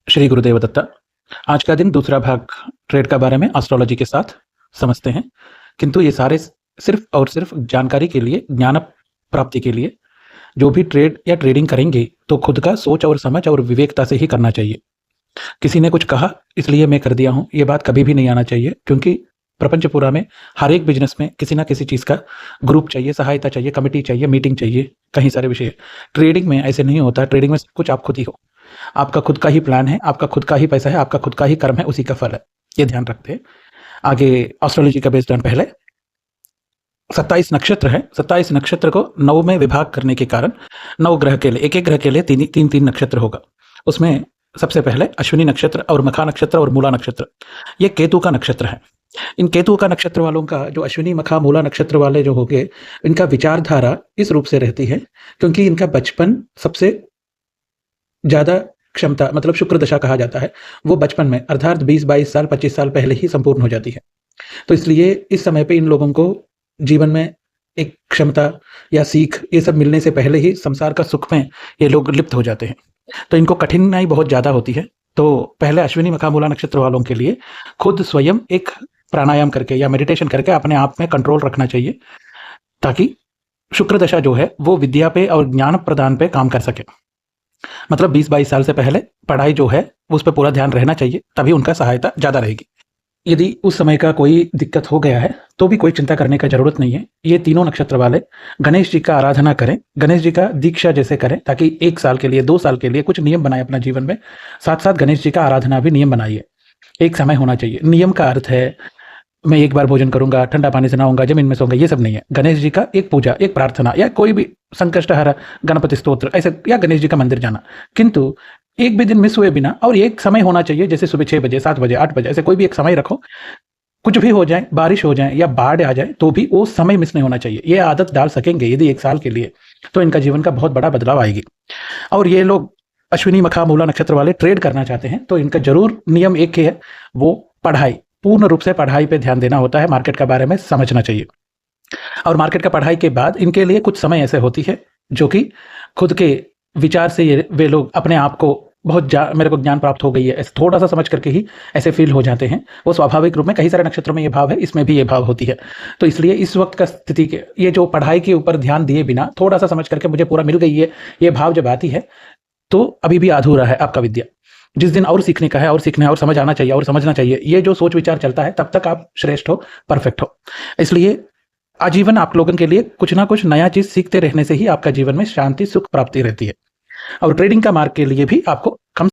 श्री गुरुदेव दत्ता। आज का दिन दूसरा भाग ट्रेड का बारे में एस्ट्रोलॉजी के साथ समझते हैं, किंतु ये सारे सिर्फ और सिर्फ जानकारी के लिए, ज्ञान प्राप्ति के लिए। जो भी ट्रेड या ट्रेडिंग करेंगे तो खुद का सोच और समझ और विवेकता से ही करना चाहिए। किसी ने कुछ कहा इसलिए मैं कर दिया हूँ, ये बात कभी भी नहीं आना चाहिए, क्योंकि प्रपंचपुरा में हर एक बिजनेस में किसी ना किसी चीज़ का ग्रुप चाहिए, सहायता चाहिए, कमेटी चाहिए, मीटिंग चाहिए, कहीं सारे विषय। ट्रेडिंग में ऐसे नहीं होता। ट्रेडिंग में सब कुछ आप खुद ही हो। आपका खुद का ही प्लान है, आपका खुद का ही पैसा है, आपका खुद का ही कर्म है, उसी का फल है। ये ध्यान रखते हैं। आगे एस्ट्रोलॉजी का बेस ध्यान। पहले 27 नक्षत्र है। 27 नक्षत्र को 9 में विभाग करने के कारण 9 ग्रह के लिए, एक एक ग्रह के लिए तीन नक्षत्र होगा। उसमें सबसे पहले अश्विनी नक्षत्र और मखा नक्षत्र और मूला नक्षत्र, ये केतु का नक्षत्र है। इन केतु का नक्षत्र वालों का, जो अश्विनी मखा मूला नक्षत्र वाले जो होंगे, इनका विचारधारा इस रूप से रहती है, क्योंकि इनका बचपन सबसे ज्यादा क्षमता, मतलब शुक्र दशा कहा जाता है, वो बचपन में अर्थात 20-22 साल 25 साल पहले ही संपूर्ण हो जाती है। तो इसलिए इस समय पे इन लोगों को जीवन में एक क्षमता या सीख, ये सब मिलने से पहले ही संसार का सुख में ये लोग लिप्त हो जाते हैं। तो इनको कठिनाई बहुत ज्यादा होती है। तो पहले अश्विनी मखा मूला नक्षत्र वालों के लिए खुद स्वयं एक प्राणायाम करके या मेडिटेशन करके अपने आप में कंट्रोल रखना चाहिए, ताकि शुक्र दशा जो है वो विद्या पे और ज्ञान प्रदान पे काम कर सके। मतलब 20-22 साल से पहले पढ़ाई जो है उस पर पूरा ध्यान रहना चाहिए, तभी उनका सहायता ज़्यादा रहेगी। यदि उस समय का कोई दिक्कत हो गया है तो भी कोई चिंता करने का जरूरत नहीं है। ये तीनों नक्षत्र वाले गणेश जी का आराधना करें, गणेश जी का दीक्षा जैसे करें, ताकि 1 साल के लिए, 2 साल के लिए कुछ नियम बनाए अपना जीवन में। साथ साथ गणेश जी का आराधना भी नियम बनाइए। एक समय होना चाहिए। नियम का अर्थ है मैं एक बार भोजन करूंगा, ठंडा पानी से नहाऊंगा, जमीन में सोऊंगा, ये सब नहीं है। गणेश जी का एक पूजा, एक प्रार्थना, या कोई भी संकष्टहर गणपति स्तोत्र ऐसे, या गणेश जी का मंदिर जाना, किंतु एक भी दिन मिस हुए बिना। और एक समय होना चाहिए, जैसे सुबह 6 बजे, 7 बजे, 8 बजे, ऐसे कोई भी एक समय रखो। कुछ भी हो जाए, बारिश हो जाए या बाढ़ आ जाए, तो भी वो समय मिस नहीं होना चाहिए। ये आदत डाल सकेंगे यदि 1 साल के लिए, तो इनका जीवन का बहुत बड़ा बदलाव आएगी। और ये लोग अश्विनी मखा मूला नक्षत्र वाले ट्रेड करना चाहते हैं तो इनका जरूर नियम एक ही है, वो पढ़ाई, पूर्ण रूप से पढ़ाई पे ध्यान देना होता है। मार्केट के बारे में समझना चाहिए। और मार्केट का पढ़ाई के बाद इनके लिए कुछ समय ऐसे होती है जो कि खुद के विचार से ये वे लोग अपने आप को मेरे को ज्ञान प्राप्त हो गई है, ऐसे थोड़ा सा समझ करके ही ऐसे फील हो जाते हैं। वो स्वाभाविक रूप में, कई सारे नक्षत्रों में ये भाव है, इसमें भी ये भाव होती है। तो इसलिए इस वक्त का स्थिति के, ये जो पढ़ाई के ऊपर ध्यान दिए बिना थोड़ा सा समझ करके मुझे पूरा मिल गई है, ये भाव जब आती है तो अभी भी अधूरा है आपका विद्या। जिस दिन और सीखने का है, और सीखना है, और समझ आना चाहिए, और समझना चाहिए, ये जो सोच विचार चलता है, तब तक आप श्रेष्ठ हो, परफेक्ट हो। इसलिए आजीवन आप लोगों के लिए कुछ ना कुछ नया चीज सीखते रहने से ही आपका जीवन में शांति, सुख, प्राप्ति रहती है। और ट्रेडिंग का मार्ग के लिए भी आपको